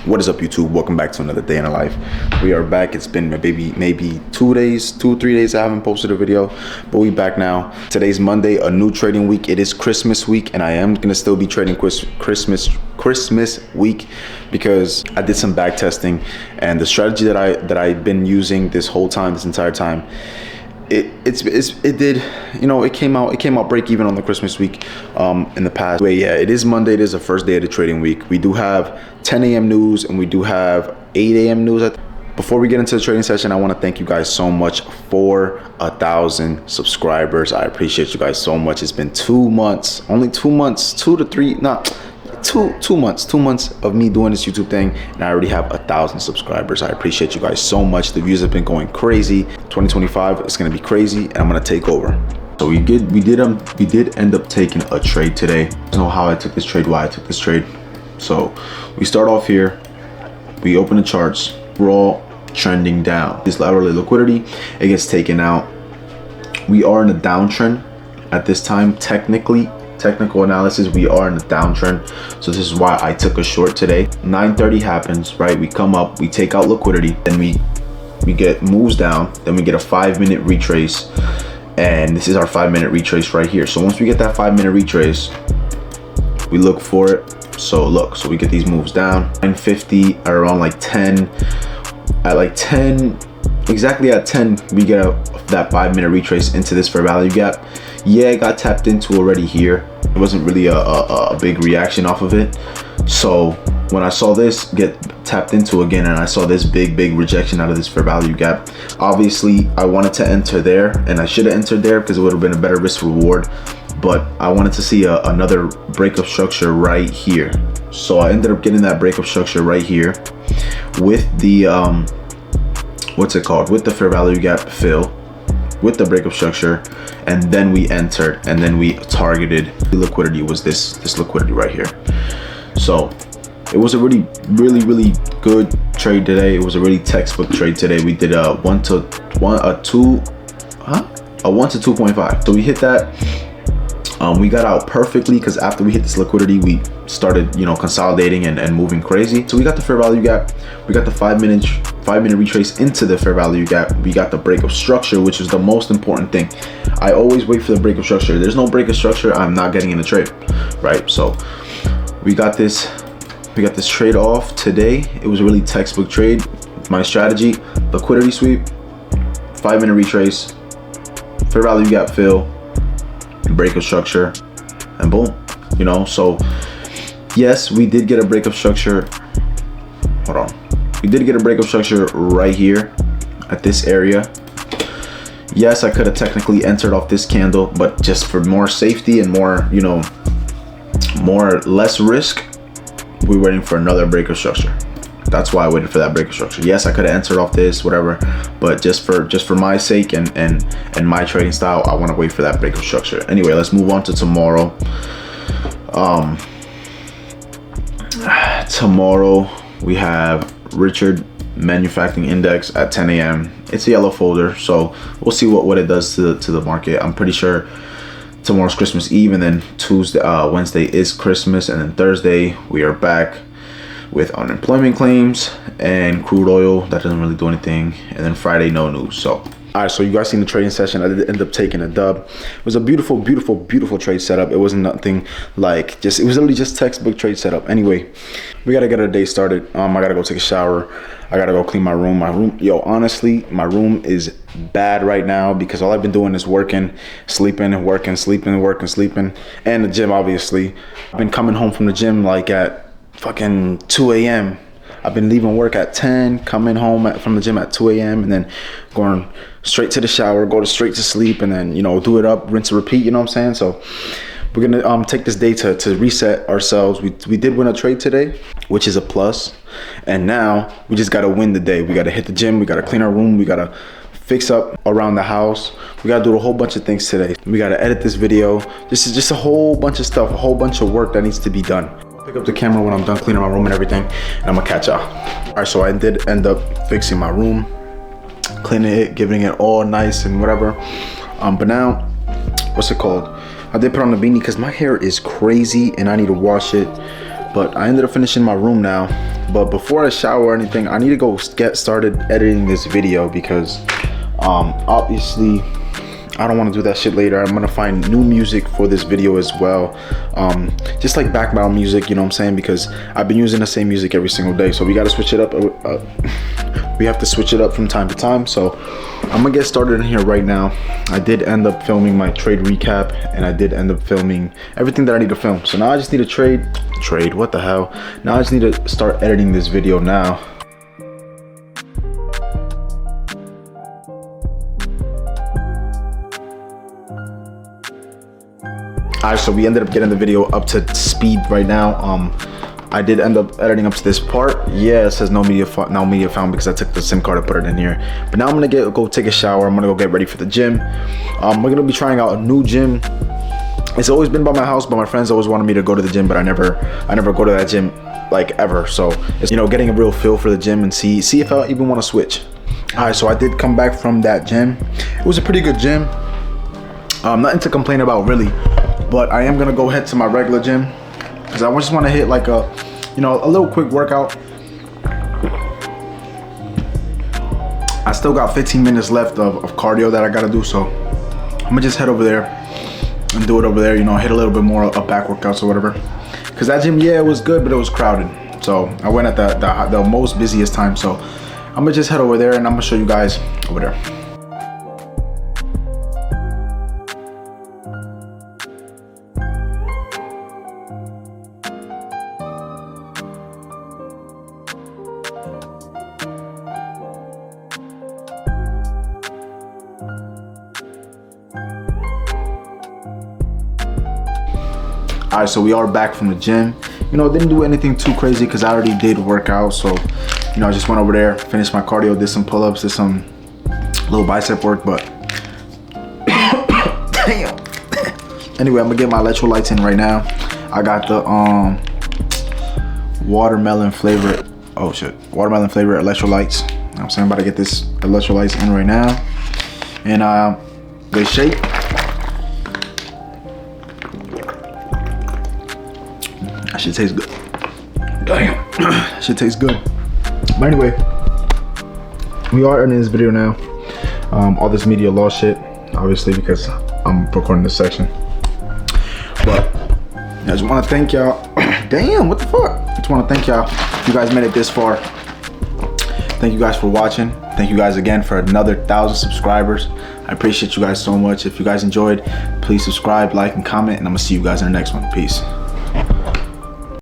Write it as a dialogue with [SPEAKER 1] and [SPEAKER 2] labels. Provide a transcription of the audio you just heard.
[SPEAKER 1] What is up, YouTube? Welcome back to another day in the life. We are back. It's been maybe 3 days I haven't posted a video, but we back now. Today's Monday, a new trading week. It is Christmas week, and I am gonna still be trading Christmas week because I did some back testing, and the strategy that I've been using this entire time, it came out break even on the Christmas week in the past. Wait, yeah, it is Monday. It is the first day of the trading week. We do have 10 a.m. news and we do have 8 a.m. news. Before we get into the trading session, I want to thank you guys so much for 1,000 subscribers. I appreciate you guys so much. It's been 2 months, only 2 months, 2 to 3, not 2 months, 2 months of me doing this YouTube thing, and I already have 1,000 subscribers. I appreciate you guys so much. The views have been going crazy. 2025 is gonna be crazy, and I'm gonna take over. So we did end up taking a trade today. I don't know how I took this trade, why I took this trade. So we start off here. We open the charts. We're all trending down. This lateral liquidity, it gets taken out. We are in a downtrend at this time. Technical analysis, we are in a downtrend, so this is why I took a short today. 9:30 happens, right? We come up, we take out liquidity, then we get moves down, then we get a 5-minute retrace, and this is our 5-minute retrace right here. So once we get that 5-minute retrace, we look for it. So we get these moves down. 9:50 around like 10, at like 10, exactly at 10, we get that 5-minute retrace into this fair value gap. Yeah, it got tapped into already here. It wasn't really a big reaction off of it. So when I saw this get tapped into again, and I saw this big rejection out of this fair value gap, obviously I wanted to enter there, and I should have entered there because it would have been a better risk reward. But I wanted to see another breakup structure right here. So I ended up getting that breakup structure right here with the with the fair value gap fill, with the breakup structure, and then we entered, and then we targeted. The liquidity was this liquidity right here. So it was a really good trade today. It was a really textbook trade today. We did a 1 to 2.5. So we hit that. We got out perfectly because after we hit this liquidity, we started, consolidating and moving crazy. So we got the fair value gap. We got the 5-minute retrace into the fair value gap. We got the breakup structure, which is the most important thing. I always wait for the breakup structure. If there's no breakup structure, I'm not getting in the trade, right? So we got this trade off today. It was a really textbook trade. My strategy: liquidity sweep, 5-minute retrace, fair value gap fill, breakup structure, and boom. So yes, we did get a breakup structure. Hold on. We did get a breakup structure right here at this area. Yes, I could have technically entered off this candle, but just for more safety and less risk, we're waiting for another breakup structure. That's why I waited for that breakup structure. Yes, I could have entered off this, whatever, but just for my sake and my trading style, I want to wait for that breakup structure. Anyway, let's move on to tomorrow. Tomorrow we have Richard Manufacturing Index at 10 a.m. It's a yellow folder, so we'll see what it does to the market. I'm pretty sure tomorrow's Christmas Eve, and then Wednesday is Christmas, and then Thursday we are back with unemployment claims and crude oil. That doesn't really do anything. And then Friday, no news. So all right, so you guys seen the trading session. I did end up taking a dub. It was a beautiful trade setup. It wasn't nothing like it was literally just textbook trade setup. Anyway, we gotta get our day started. I gotta go take a shower. I gotta go clean my room. Honestly, my room is bad right now because all I've been doing is working, sleeping, working, sleeping, working, sleeping, and the gym. Obviously, I've been coming home from the gym like at fucking 2 a.m. I've been leaving work at 10, coming home from the gym at 2 a.m. and then going straight to the shower, go straight to sleep, and then do it up, rinse and repeat. You know what I'm saying? So we're gonna take this day to reset ourselves. We did win a trade today, which is a plus, and now we just gotta win the day. We gotta hit the gym, we gotta clean our room, we gotta fix up around the house. We gotta do a whole bunch of things today. We gotta edit this video. This is just a whole bunch of stuff, a whole bunch of work that needs to be done. Pick up the camera when I'm done cleaning my room and everything, and I'm gonna catch y'all. All right, so I did end up fixing my room, cleaning it, giving it all nice and whatever. But now, what's it called? I did put on the beanie because my hair is crazy and I need to wash it. But I ended up finishing my room now. But before I shower or anything, I need to go get started editing this video because obviously I don't want to do that shit later. I'm gonna find new music for this video as well, just like background music, you know what I'm saying, because I've been using the same music every single day, so we got to switch it up. We have to switch it up from time to time. So I'm gonna get started in here right now. I did end up filming my trade recap, and I did end up filming everything that I need to film. So now I just need to trade what the hell. Now I just need to start editing this video now. Alright, so we ended up getting the video up to speed right now. I did end up editing up to this part. Yeah, it says no media found because I took the SIM card and put it in here. But now I'm gonna go take a shower. I'm gonna go get ready for the gym. We're gonna be trying out a new gym. It's always been by my house, but my friends always wanted me to go to the gym, but I never go to that gym like ever. So it's, you know, getting a real feel for the gym and see if I even want to switch. Alright, so I did come back from that gym. It was a pretty good gym. Nothing to complain about really. But I am gonna go head to my regular gym because I just want to hit like a, you know, a little quick workout. I still got 15 minutes left of cardio that I gotta do, so I'm gonna just head over there and do it over there. You know, hit a little bit more of back workouts or whatever. Because that gym, yeah, it was good, but it was crowded. So I went at the most busiest time. So I'm gonna just head over there and I'm gonna show you guys over there. Alright, so we are back from the gym. You know, didn't do anything too crazy because I already did work out. So, you know, I just went over there, finished my cardio, did some pull-ups, did some little bicep work, but damn. Anyway, I'm gonna get my electrolytes in right now. I got the watermelon flavor. Oh shit, watermelon flavor electrolytes. You know what I'm saying, I'm about to get this electrolytes in right now. And they shake. That shit tastes good. Damn, that shit tastes good. But anyway, we are ending this video now. All this media law shit, obviously, because I'm recording this section. But I just want to thank y'all. Damn, what the fuck? I just want to thank y'all. You guys made it this far. Thank you guys for watching. Thank you guys again for another 1,000 subscribers. I appreciate you guys so much. If you guys enjoyed, please subscribe, like, and comment, and I'm gonna see you guys in the next one. Peace.